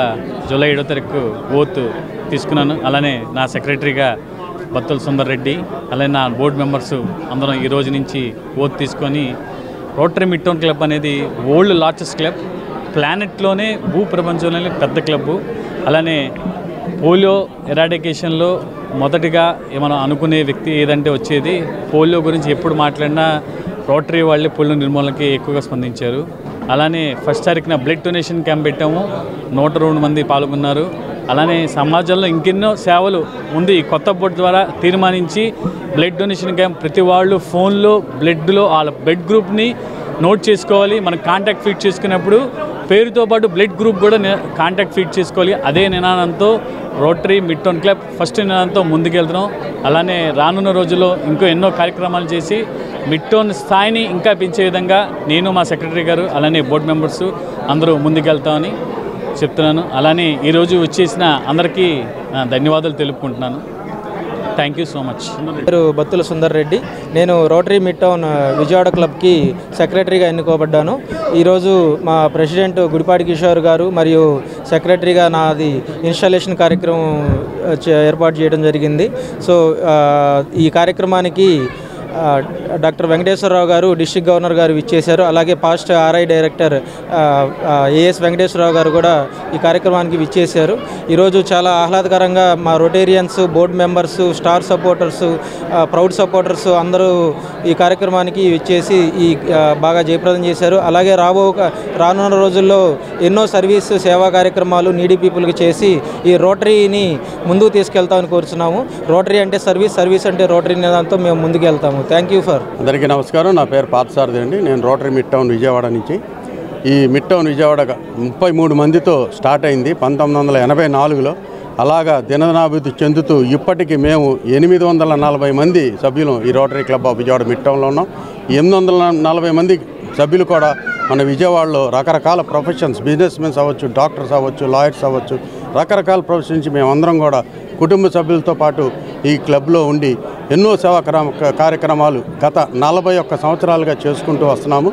జూలై 7వ తారీఖు ఓత్ తీసుకున్నాను. అలానే నా సెక్రటరీగా బత్తుల సుందర్ రెడ్డి, అలానే నా బోర్డు మెంబర్స్ అందరం ఈ రోజు నుంచి ఓత్ తీసుకొని రోటరీ మిడ్ టౌన్ క్లబ్ అనేది వరల్డ్ లార్జెస్ట్ క్లబ్, ప్లానెట్లోనే భూ ప్రపంచంలోనే పెద్ద క్లబ్బు. అలానే పోలియో ఎరాడికేషన్లో మొదటిగా మనం అనుకునే వ్యక్తి ఏదంటే వచ్చేది పోలియో గురించి ఎప్పుడు మాట్లాడినా రోటరీ వాళ్ళే పోలియో నిర్మూలనకి ఎక్కువగా స్పందించారు. అలానే 1వ తారీఖున బ్లడ్ డొనేషన్ క్యాంప్ పెట్టాము, 102 మంది పాల్గొన్నారు. అలానే సమాజంలో ఇంకెన్నో సేవలు ముందు ఈ కొత్త బోర్డు ద్వారా తీర్మానించి బ్లడ్ డొనేషన్ క్యాంప్ ప్రతి వాళ్ళు ఫోన్లో బ్లడ్లో వాళ్ళ బ్లడ్ గ్రూప్ని నోట్ చేసుకోవాలి. మనం కాంటాక్ట్ ఫీడ్ చేసుకున్నప్పుడు పేరుతో పాటు బ్లడ్ గ్రూప్ కూడా కాంటాక్ట్ ఫీడ్ చేసుకోవాలి. అదే నినాదంతో rotary mid town club first నినాదంతో ముందుకెళ్తున్నాం. అలానే రానున్న రోజుల్లో ఎన్నో కార్యక్రమాలు చేసి మిడ్ టౌన్ స్థాయిని ఇంకా పెంచే విధంగా నేను, మా సెక్రటరీ గారు, అలానే బోర్డు మెంబర్స్ అందరూ ముందుకెళ్తామని చెప్తున్నాను. అలానే ఈరోజు వచ్చేసిన అందరికీ ధన్యవాదాలు తెలుపుకుంటున్నాను. Thank you so much. పేరు బత్తుల సుందర్ రెడ్డి. నేను రోటరీ మిడ్ టౌన్ విజయవాడ క్లబ్కి సెక్రటరీగా ఎన్నుకోబడ్డాను. ఈరోజు మా ప్రెసిడెంట్ గుడిపాటి కిషోర్ గారు మరియు సెక్రటరీగా నాది ఇన్స్టాలేషన్ కార్యక్రమం ఏర్పాటు చేయడం జరిగింది. సో ఈ కార్యక్రమానికి డాక్టర్ వెంకటేశ్వరరావు గారు, డిస్ట్రిక్ట్ గవర్నర్ గారు విచ్చేశారు. అలాగే past RI director AS Venkateswararao గారు కూడా ఈ కార్యక్రమానికి విచ్చేశారు. ఈరోజు చాలా ఆహ్లాదకరంగా మా rotarians, board members, star supporters, proud supporters అందరూ ఈ కార్యక్రమానికి విచ్చేసి బాగా జయప్రదం చేశారు. అలాగే రానున్న రోజుల్లో ఎన్నో సర్వీస్ సేవా కార్యక్రమాలు నీడీ పీపుల్కి చేసి ఈ రోటరీని ముందుకు తీసుకెళ్తామని కోరుతున్నాము. రోటరీ అంటే సర్వీస్ అంటే రోటరీ నిదానంతో మేము ముందుకెళ్తాము. Thank you for. అందరికీ నమస్కారం. నా పేరు పార్థసారథి అండి. నేను రోటరీ మిడ్ టౌన్ విజయవాడ నుంచి. ఈ మిడ్ టౌన్ విజయవాడ 33 మందితో స్టార్ట్ అయింది 1984లో. అలాగా దినదినాభివృద్ధి చెందుతూ ఇప్పటికీ మేము 840 మంది సభ్యులు ఈ rotary club of Vijayawada mid టౌన్లో ఉన్నాం. 840 మంది సభ్యులు కూడా మన విజయవాడలో రకరకాల ప్రొఫెషన్స్, బిజినెస్ మెన్స్ అవ్వచ్చు, డాక్టర్స్ అవ్వచ్చు, లాయర్స్ అవ్వచ్చు, రకరకాల ప్రొఫెషన్ నుంచి మేమందరం కూడా కుటుంబ సభ్యులతో పాటు ఈ క్లబ్లో ఉండి ఎన్నో సేవా కార్యక్రమాలు గత 41 సంవత్సరాలుగా చేసుకుంటూ వస్తున్నాము.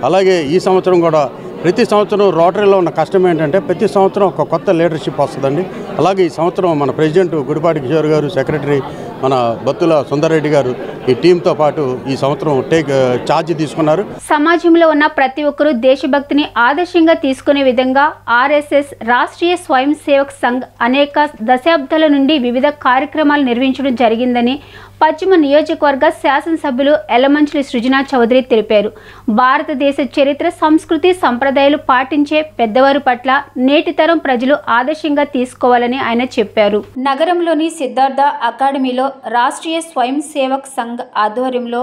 అలాగే ఈ సంవత్సరం కూడా ప్రతి సంవత్సరం రోటరీలో ఉన్న కష్టం ఏంటంటే ప్రతి సంవత్సరం ఒక కొత్త లీడర్షిప్ వస్తుందండి. అలాగే ఈ సంవత్సరం మన ప్రెసిడెంట్ గుడిపాటి కిషోర్ గారు, సెక్రటరీ మన బత్తుల సుందర్రెడ్డి గారు ఈ టీంతో పాటు ఈ సంవత్సరం ఛార్జ్ తీసుకున్నారు. సమాజంలో ఉన్న ప్రతి ఒక్కరూ దేశభక్తిని ఆదర్శంగా తీసుకునే విధంగా ఆర్ఎస్ఎస్ రాష్ట్రీయ స్వయం సేవక్ సంఘ్ అనేక దశాబ్దాల నుండి వివిధ కార్యక్రమాలు నిర్వహించడం జరిగిందని పశ్చిమ నియోజకవర్గ శాసనసభ్యులు ఎలమంచిలి సృజనా చౌదరి తెలిపారు. భారతదేశ చరిత్ర, సంస్కృతి, సంప్రదాయాలు పాటించే పెద్దవారి పట్ల నేటి తరం ప్రజలు ఆదర్శంగా తీసుకోవాలని ఆయన చెప్పారు. నగరంలోని సిద్ధార్థ అకాడమీలో రాష్ట్రీయ స్వయం సేవక్ సంఘ్ ఆధ్వర్యంలో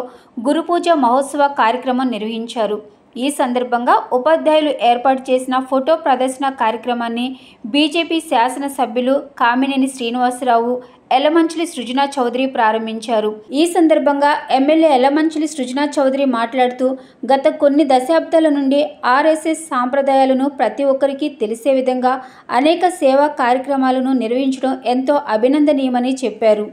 గురుపూజ మహోత్సవ కార్యక్రమం నిర్వహించారు. ఈ సందర్భంగా ఉపాధ్యాయులు ఏర్పాటు చేసిన ఫోటో ప్రదర్శన కార్యక్రమాన్ని బీజేపీ శాసనసభ్యులు కామినేని శ్రీనివాసరావు, ఎలమంచిలి సృజనా చౌదరి ప్రారంభించారు. ఈ సందర్భంగా ఎమ్మెల్యే ఎలమంచిలి సృజనా చౌదరి మాట్లాడుతూ గత కొన్ని దశాబ్దాల నుండి ఆర్ఎస్ఎస్ సాంప్రదాయాలను ప్రతి ఒక్కరికి తెలిసే విధంగా అనేక సేవా కార్యక్రమాలను నిర్వహించడం ఎంతో అభినందనీయమని చెప్పారు.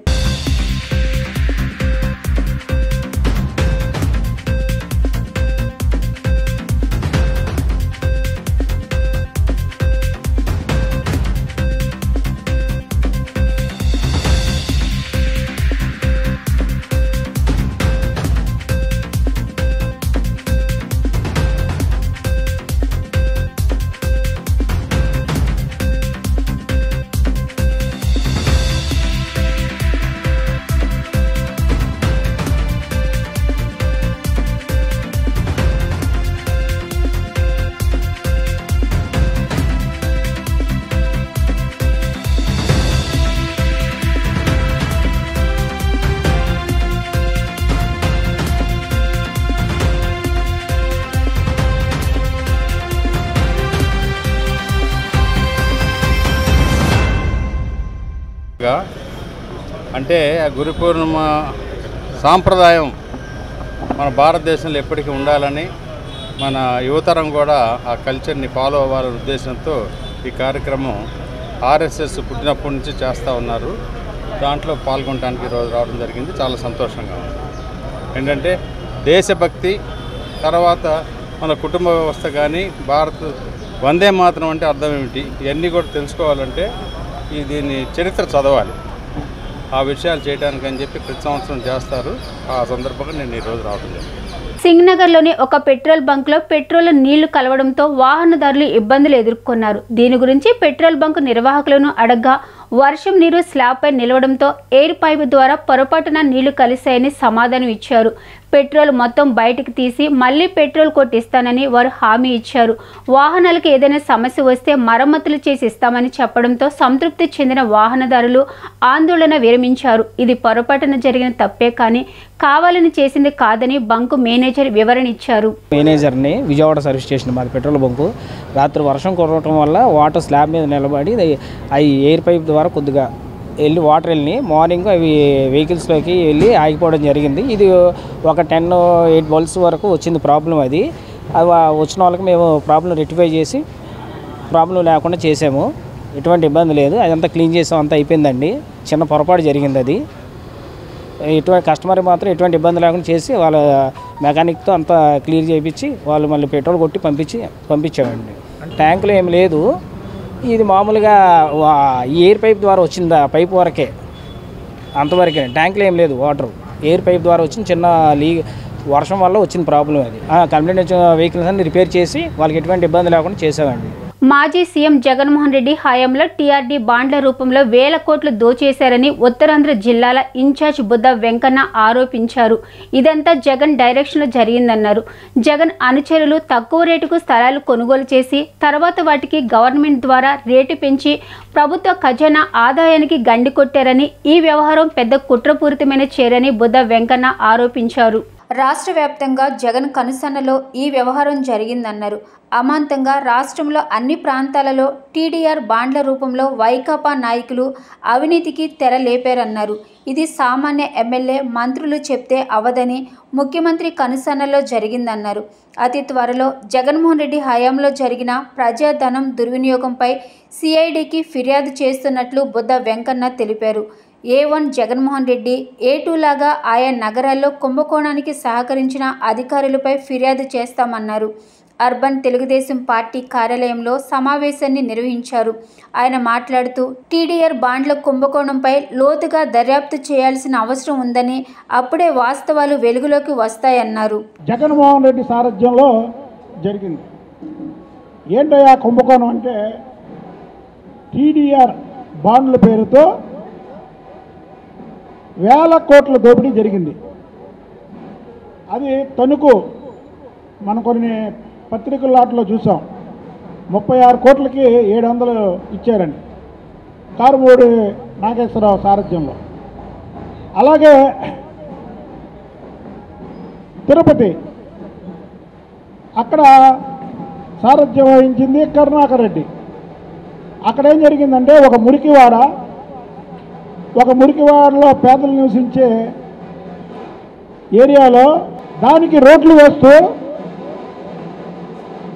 అంటే గురు పూర్ణిమ సాంప్రదాయం మన భారతదేశంలో ఎప్పటికీ ఉండాలని, మన యువతరం కూడా ఆ కల్చర్ని ఫాలో అవ్వాలనే ఉద్దేశంతో ఈ కార్యక్రమం ఆర్ఎస్ఎస్ పుట్టినప్పటి నుంచి చేస్తూ ఉన్నారు. దాంట్లో పాల్గొనడానికి ఈరోజు రావడం జరిగింది. చాలా సంతోషంగా ఉంది. ఏంటంటే దేశభక్తి, తర్వాత మన కుటుంబ వ్యవస్థ కానీ, భారత్ వందే మాతరం అంటే అర్థం ఏమిటి, ఇవన్నీ కూడా తెలుసుకోవాలంటే దీన్ని చరిత్ర చదవాలి. ఆ విషయాలు చేయడానికి అని చెప్పి ప్రతి సంవత్సరం చేస్తారు. ఆ సందర్భంగా నేను ఈరోజు రావడం జరిగింది. సింగనగర్లోని ఒక పెట్రోల్ బంక్లో పెట్రోల్ నీళ్లు కలవడంతో వాహనదారులు ఇబ్బందులు ఎదుర్కొన్నారు. దీని గురించి పెట్రోల్ బంక్ నిర్వాహకులను అడగ్గా వర్షం నీరు స్లాబ్పై నిలవడంతో ఎయిర్ పైపు ద్వారా పొరపాటున నీళ్లు కలిశాయని సమాధానం ఇచ్చారు. పెట్రోల్ మొత్తం బయటికి తీసి మళ్లీ పెట్రోల్ కొట్టిస్తానని వారు హామీ ఇచ్చారు. వాహనాలకు ఏదైనా సమస్య వస్తే మరమ్మతులు చేసి ఇస్తామని చెప్పడంతో సంతృప్తి చెందిన వాహనదారులు ఆందోళన విరమించారు. ఇది పొరపాటున జరిగిన తప్పే కానీ కావాలని చేసింది కాదని బంకు మేనేజర్ వివరణ ఇచ్చారు. మేనేజర్ని విజయవాడ సర్వీస్ స్టేషన్ మాది పెట్రోల్ బంకు. రాత్రి వర్షం కురవటం వల్ల వాటర్ స్లాబ్ మీద నిలబడి అవి ఎయిర్ పైప్ ద్వారా కొద్దిగా వెళ్ళి వాటర్ వెళ్ళి మార్నింగ్ అవి వెహికల్స్లోకి వెళ్ళి ఆగిపోవడం జరిగింది. ఇది ఒక 10-8 బల్బ్స్ వరకు వచ్చింది ప్రాబ్లం. అది వచ్చిన వాళ్ళకి మేము ప్రాబ్లం రెక్టిఫై చేసి ప్రాబ్లం లేకుండా చేసాము. ఎటువంటి ఇబ్బంది లేదు. అదంతా క్లీన్ చేసాం, అంతా అయిపోయిందండి. చిన్న పొరపాటు జరిగింది. అది ఎటువంటి కస్టమర్ మాత్రం ఎటువంటి ఇబ్బంది లేకుండా చేసి వాళ్ళ మెకానిక్తో అంతా క్లియర్ చేయించి వాళ్ళు మళ్ళీ పెట్రోల్ కొట్టి పంపించామండి. ట్యాంకులో ఏం లేదు. ఇది మామూలుగా ఎయిర్ పైప్ ద్వారా వచ్చింది. ఆ పైప్ వరకే, అంతవరకే. ట్యాంకులో ఏం లేదు. వాటర్ ఎయిర్ పైప్ ద్వారా వచ్చింది. చిన్న వర్షం వల్ల వచ్చిన ప్రాబ్లం అది. కంప్లైంట్ వచ్చిన వెహికల్స్ అన్ని రిపేర్ చేసి వాళ్ళకి ఎటువంటి ఇబ్బంది లేకుండా చేసామండి. మాజీ సీఎం జగన్మోహన్ రెడ్డి హయాంలో టీఆర్డీ బాండ్ల రూపంలో వేల కోట్లు దోచేశారని ఉత్తరాంధ్ర జిల్లాల ఇన్ఛార్జ్ బుద్ధ వెంకన్న ఆరోపించారు. ఇదంతా జగన్ డైరెక్షన్లో జరిగిందన్నారు. జగన్ అనుచరులు తక్కువ రేటుకు స్థలాలు కొనుగోలు చేసి తర్వాత వాటికి గవర్నమెంట్ ద్వారా రేటు పెంచి ప్రభుత్వ ఖజానా ఆదాయానికి గండి కొట్టారని, ఈ వ్యవహారం పెద్ద కుట్రపూరితమైన చర్యని బుద్ధ వెంకన్న ఆరోపించారు. రాష్ట్ర వ్యాప్తంగా జగన్ కనుసన్నలో ఈ వ్యవహారం జరిగిందన్నారు. అమాంతంగా రాష్ట్రంలో అన్ని ప్రాంతాలలో టీడీఆర్ బాండ్ల రూపంలో వైకాపా నాయకులు అవినీతికి తెర లేపారన్నారు. ఇది సామాన్య ఎమ్మెల్యే మంత్రులు చెప్తే అవదని ముఖ్యమంత్రి కనుసన్నలో జరిగిందన్నారు. అతి త్వరలో జగన్మోహన్ రెడ్డి హయాంలో జరిగిన ప్రజాధనం దుర్వినియోగంపై సిఐడికి ఫిర్యాదు చేస్తున్నట్లు బుద్ధ వెంకన్న తెలిపారు. A1 జగన్మోహన్ రెడ్డి, A2 లాగా ఆయా నగరాల్లో కుంభకోణానికి సహకరించిన అధికారులపై ఫిర్యాదు చేస్తామన్నారు. అర్బన్ తెలుగుదేశం పార్టీ కార్యాలయంలో సమావేశాన్ని నిర్వహించారు. ఆయన మాట్లాడుతూ టీడీఆర్ బాండ్ల కుంభకోణంపై లోతుగా దర్యాప్తు చేయాల్సిన అవసరం ఉందని, అప్పుడే వాస్తవాలు వెలుగులోకి వస్తాయన్నారు. జగన్మోహన్ రెడ్డి సారథ్యంలో జరిగింది. ఏంటయ్యా కుంభకోణం అంటే, టీడీఆర్ బాండ్ల పేరుతో వేల కోట్ల దోపిడీ జరిగింది. అది తణుకు మనం కొన్ని పత్రికల లాట్లో చూసాం. 36 కోట్లకి 700 ఇచ్చారండి కారుమూడి నాగేశ్వరరావు సారథ్యంలో. అలాగే తిరుపతి, అక్కడ సారథ్యం వహించింది కరుణాకర్ రెడ్డి. అక్కడ ఏం జరిగిందంటే, ఒక మురికివాడలో పేదలు నివసించే ఏరియాలో దానికి రోడ్లు వేస్తూ,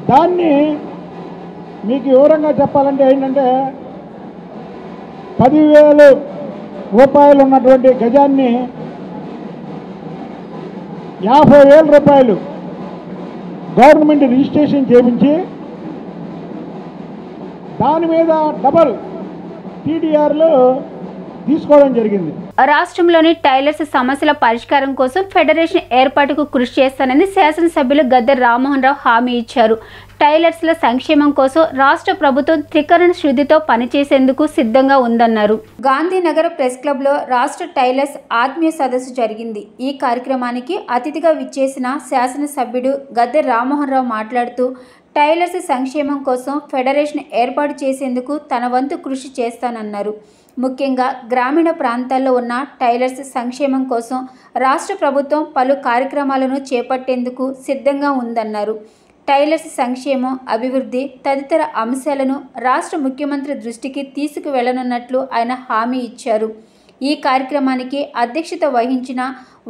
దాన్ని మీకు వివరంగా చెప్పాలంటే ఏంటంటే, 10,000 రూపాయలు ఉన్నటువంటి గజాన్ని 50,000 రూపాయలు గవర్నమెంట్ రిజిస్ట్రేషన్ చేయించి దాని మీద డబల్ టీడీఆర్లు తీసుకోవడం జరిగింది. రాష్ట్రంలోని టైలర్స్ సమస్యల పరిష్కారం కోసం ఫెడరేషన్ ఏర్పాటుకు కృషి చేస్తానని శాసనసభ్యులు గద్దె రామ్మోహన్ రావు హామీ ఇచ్చారు. టైలర్స్ల సంక్షేమం కోసం రాష్ట్ర ప్రభుత్వం త్రికరణ శుద్ధితో పనిచేసేందుకు సిద్ధంగా ఉందన్నారు. గాంధీనగర్ ప్రెస్ క్లబ్లో రాష్ట్ర టైలర్స్ ఆత్మీయ సదస్సు జరిగింది. ఈ కార్యక్రమానికి అతిథిగా విచ్చేసిన శాసనసభ్యుడు గద్దె రామ్మోహన్ రావు మాట్లాడుతూ టైలర్స్ సంక్షేమం కోసం ఫెడరేషన్ ఏర్పాటు చేసేందుకు తన వంతు కృషి చేస్తానన్నారు. ముఖ్యంగా గ్రామీణ ప్రాంతాల్లో ఉన్న టైలర్స్ సంక్షేమం కోసం రాష్ట్ర ప్రభుత్వం పలు కార్యక్రమాలను చేపట్టేందుకు సిద్ధంగా ఉందన్నారు. టైలర్స్ సంక్షేమం, అభివృద్ధి తదితర అంశాలను రాష్ట్ర ముఖ్యమంత్రి దృష్టికి తీసుకువెళ్లనున్నట్లు ఆయన హామీ ఇచ్చారు. ఈ కార్యక్రమానికి అధ్యక్షత వహించిన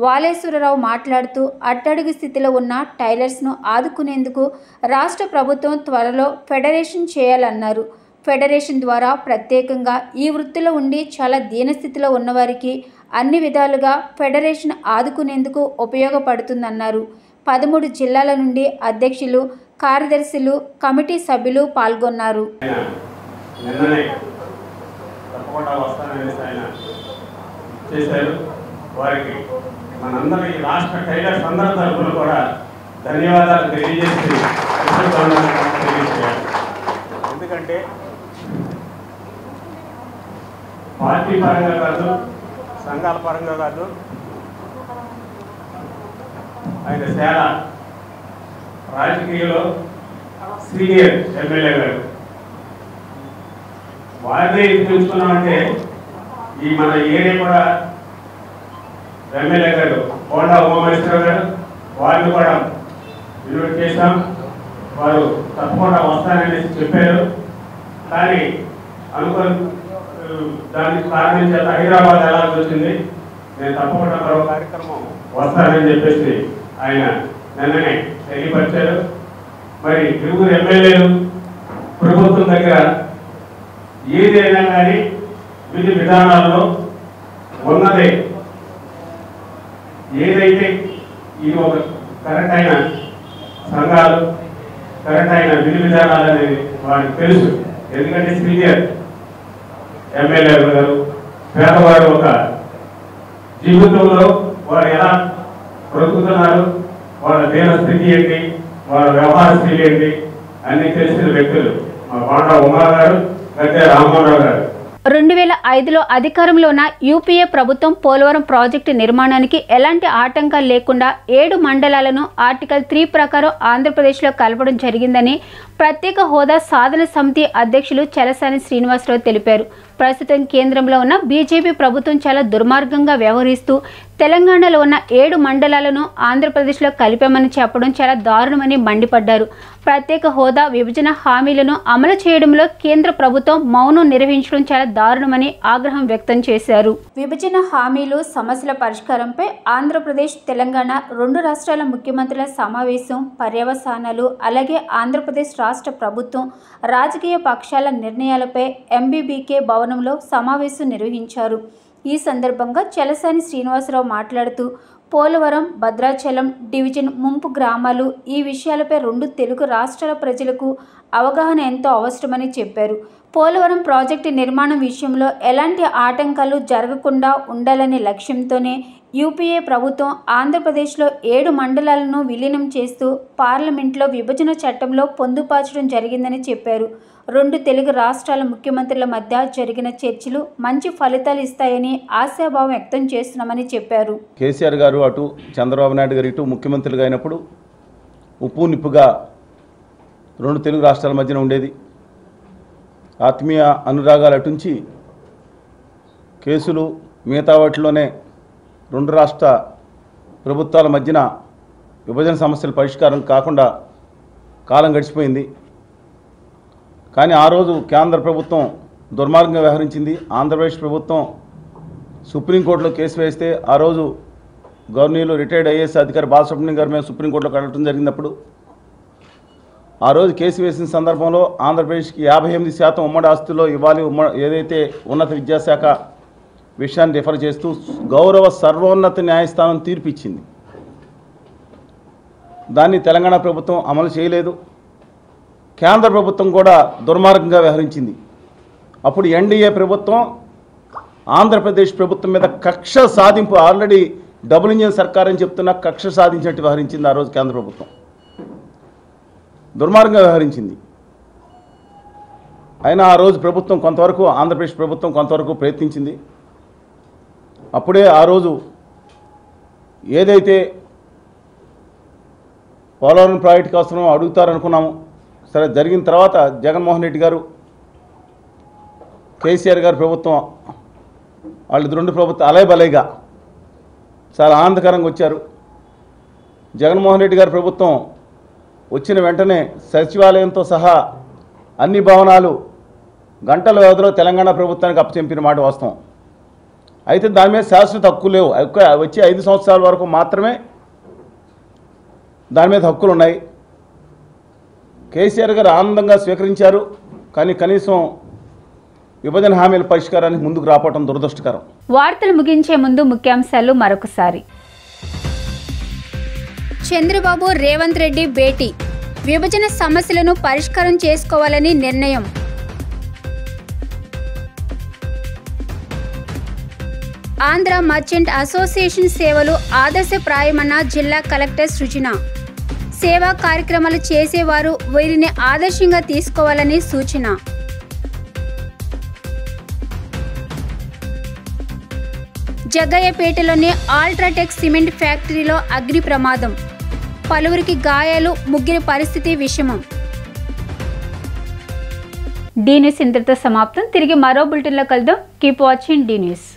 వాలేశ్వరరావు మాట్లాడుతూ అట్టడుగు స్థితిలో ఉన్న టైలర్స్ను ఆదుకునేందుకు రాష్ట్ర ప్రభుత్వం త్వరలో ఫెడరేషన్ చేయాలన్నారు. ఫెడరేషన్ ద్వారా ప్రత్యేకంగా ఈ వృత్తిలో ఉండి చాలా దీనస్థితిలో ఉన్నవారికి అన్ని విధాలుగా ఫెడరేషన్ ఆదుకునేందుకు ఉపయోగపడుతుందన్నారు. 13 జిల్లాల నుండి అధ్యక్షులు, కార్యదర్శులు, కమిటీ సభ్యులు పాల్గొన్నారు. వారికి మనందరి రాష్ట్ర టైలర్స్ అందరి తరఫున కూడా ధన్యవాదాలు తెలియజేసి ఎందుకంటే పార్టీ పరంగా కాదు, సంఘాల పరంగా కాదు, ఆయన చాలా రాజకీయంలో సీనియర్ ఎమ్మెల్యే గారు. వారినే తెలుసుకున్నామంటే ఈ మన ఏరియా కూడా ఎమ్మెల్యే గారు కోండా ఉమామహేశ్వరరావు గారు, వారిని కూడా ఇన్వైట్ చేశాం. వారు తప్పకుండా వస్తారని చెప్పారు. కానీ అనుకోని దానికి కారణం చేత హైదరాబాద్ వెళ్ళాల్సి వచ్చింది. నేను తప్పకుండా మరో కార్యక్రమం వస్తానని చెప్పేసి ఆయన నిన్ననే తెలియపరిచారు. మరి ఇరువురు ఎమ్మెల్యేలు ప్రభుత్వం దగ్గర ఏదైనా కానీ విధి విధానాల్లో ఉన్నదే ఏదైతే ఇది ఒక కరెక్ట్ అయిన సంఘాలు, కరెక్ట్ అయిన విధి విధానాలు అనేది వారికి తెలుసు. ఎందుకంటే సీనియర్ ఎమ్మెల్యే గారు పేదవారు ఒక జీవితంలో వారు ఎలా బ్రతుకుతున్నారు, వాళ్ళ దేన స్థితి ఏంటి, వాళ్ళ వ్యవహార స్థితి ఏంటి అన్ని తెలిసిన వ్యక్తులు మా కోండా ఉమా గారు, గద్దె రామ్మోహన్ గారు. 2005లో అధికారంలో ఉన్న యూపీఏ ప్రభుత్వం పోలవరం ప్రాజెక్టు నిర్మాణానికి ఎలాంటి ఆటంకాలు లేకుండా 7 మండలాలను ఆర్టికల్ 3 ప్రకారం ఆంధ్రప్రదేశ్లో కలపడం జరిగిందని ప్రత్యేక హోదా సాధన సమితి అధ్యక్షులు చలసాని శ్రీనివాసరావు తెలిపారు. ప్రస్తుతం కేంద్రంలో ఉన్న బీజేపీ ప్రభుత్వం చాలా దుర్మార్గంగా వ్యవహరిస్తూ తెలంగాణలో ఉన్న 7 మండలాలను ఆంధ్రప్రదేశ్లో కలిపామని చెప్పడం చాలా దారుణమని మండిపడ్డారు. ప్రత్యేక హోదా విభజన హామీలను అమలు చేయడంలో కేంద్ర ప్రభుత్వం మౌనం నిర్వహించడం చాలా దారుణమని ఆగ్రహం వ్యక్తం చేశారు. విభజన హామీలు సమస్యల పరిష్కారంపై ఆంధ్రప్రదేశ్, తెలంగాణ 2 రాష్ట్రాల ముఖ్యమంత్రుల సమావేశం, పర్యవసానాలు, అలాగే ఆంధ్రప్రదేశ్ రాష్ట్ర ప్రభుత్వం రాజకీయ పక్షాల నిర్ణయాలపై ఎంబీబీకే భవనంలో సమావేశం నిర్వహించారు. ఈ సందర్భంగా చలసాని శ్రీనివాసరావు మాట్లాడుతూ పోలవరం, భద్రాచలం డివిజన్ ముంపు గ్రామాలు ఈ విషయాలపై 2 తెలుగు రాష్ట్రాల ప్రజలకు అవగాహన ఎంతో అవసరమని చెప్పారు. పోలవరం ప్రాజెక్టు నిర్మాణం విషయంలో ఎలాంటి ఆటంకాలు జరగకుండా ఉండాలనే లక్ష్యంతోనే యూపీఏ ప్రభుత్వం ఆంధ్రప్రదేశ్లో 7 మండలాలను విలీనం చేస్తూ పార్లమెంట్లో విభజన చట్టంలో పొందుపరచడం జరిగిందని చెప్పారు. 2 తెలుగు రాష్ట్రాల ముఖ్యమంత్రుల మధ్య జరిగిన చర్చలు మంచి ఫలితాలు ఇస్తాయని ఆశాభావం వ్యక్తం చేస్తున్నామని చెప్పారు. కేసీఆర్ గారు అటు చంద్రబాబు నాయుడు గారు ఇటు ముఖ్యమంత్రులుగా అయినప్పుడు ఉప్పు నిప్పుగా 2 తెలుగు రాష్ట్రాల మధ్యన ఉండేది. ఆత్మీయ అనురాగాలు అటుంచి కేసులు మిగతా వాటిలోనే 2 రాష్ట్ర ప్రభుత్వాల మధ్యన విభజన సమస్యల పరిష్కారం కాకుండా కాలం గడిచిపోయింది. కానీ ఆ రోజు కేంద్ర ప్రభుత్వం దుర్మార్గంగా వ్యవహరించింది. ఆంధ్రప్రదేశ్ ప్రభుత్వం సుప్రీంకోర్టులో కేసు వేస్తే ఆ రోజు గవర్నర్లు రిటైర్డ్ ఐఏఎస్ అధికారి బాలసుబ్రహ్మణ్యం గారు మేము సుప్రీంకోర్టులో కడగడం జరిగినప్పుడు ఆ రోజు కేసు వేసిన సందర్భంలో ఆంధ్రప్రదేశ్కి 58% ఉమ్మడి ఆస్తుల్లో ఇవ్వాలి, ఏదైతే ఉన్నత విద్యాశాఖ విషయాన్ని రిఫర్ చేస్తూ గౌరవ సర్వోన్నత న్యాయస్థానం తీర్పు ఇచ్చింది. దాన్ని తెలంగాణ ప్రభుత్వం అమలు చేయలేదు. కేంద్ర ప్రభుత్వం కూడా దుర్మార్గంగా వ్యవహరించింది. అప్పుడు ఎన్డీఏ ప్రభుత్వం ఆంధ్రప్రదేశ్ ప్రభుత్వం మీద కక్ష సాధింపు, ఆల్రెడీ డబుల్ ఇంజిన్ సర్కార్ అని చెప్తున్న కక్ష సాధించినట్టు వ్యవహరించింది. ఆ రోజు కేంద్ర ప్రభుత్వం దుర్మార్గంగా వ్యవహరించింది. అయినా ఆ రోజు ప్రభుత్వం కొంతవరకు, ఆంధ్రప్రదేశ్ ప్రభుత్వం కొంతవరకు ప్రయత్నించింది. అప్పుడే ఆ రోజు ఏదైతే పోలవరం ప్రాజెక్టు కోసం అడుగుతారనుకున్నాము, సరే జరిగిన తర్వాత జగన్మోహన్ రెడ్డి గారు, కేసీఆర్ గారు ప్రభుత్వం, వాళ్ళు 2 ప్రభుత్వం అలైబలైగా చాలా ఆనందకరంగా వచ్చారు. జగన్మోహన్ రెడ్డి గారి ప్రభుత్వం వచ్చిన వెంటనే సచివాలయంతో సహా అన్ని భవనాలు గంటల వ్యవధిలో తెలంగాణ ప్రభుత్వానికి అప్పచెప్పిన మాట వాస్తవం. అయితే దాని మీద శాశ్వత హక్కులు లేవు. వచ్చే 5 సంవత్సరాల వరకు మాత్రమే దాని మీద హక్కులు ఉన్నాయి. కేసీఆర్ గారు ఆనందంగా స్వీకరించారు. కానీ కనీసం విభజన హామీల పరిష్కారానికి ముందుకు రావటం దురదృష్టకరం. వార్తలు ముగించే ముందు ముఖ్యాంశాలు మరొకసారి. చంద్రబాబు రేవంత్ రెడ్డి భేటీ, విభజన సమస్యలను పరిష్కారం చేసుకోవాలని నిర్ణయం. ఆంధ్ర మర్చెంట్ అసోసియేషన్ సేవలు ఆదర్శప్రాయమన్న జిల్లా కలెక్టర్ సృజన. సేవా కార్యక్రమాలు చేసేవారు వీరిని ఆదర్శంగా తీసుకోవాలని సూచన. జగ్గయ్యపేటలోని అల్ట్రాటెక్ సిమెంట్ ఫ్యాక్టరీలో అగ్ని ప్రమాదం, పలువురికి గాయాలు, ముగ్గురి పరిస్థితి విషమం. డి న్యూస్ ఇంతటితో సమాప్తం. తిరిగి మరో బులెటిన్లో కలుద్దాం. Keep watching the news.